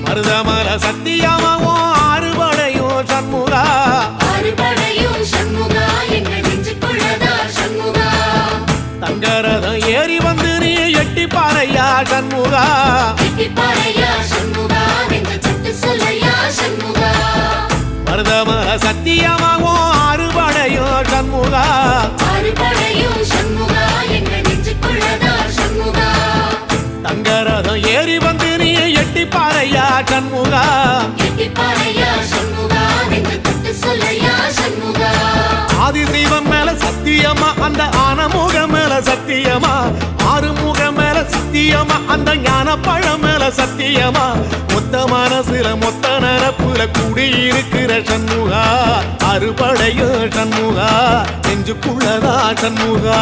மருதமல சத்தியமாவும் ஆறுபடையும் சண்முகா தங்கரதம் ஏறி வந்து நீ எட்டி பாறையா சண்முகா மருதமல சத்தியமாவும் ஆறுபடையும் சண்முகா தங்கரதம் ஏறி வந்து நீ எட்டி பாறையா சண்முகா ஆதிசைவம் மேல சத்தியமா அந்த ஆனமுகம் மேல சத்தியமா ஆறுமுகம் மேல சத்தியமா அந்த ஞான பழம் மேல சத்தியமா மொத்த மனசுல மொத்த நரப்புல குடியிருக்கிற சண்முகா அறுபடையும் சண்முகா நெஞ்சுக்குள்ளதா சண்முகா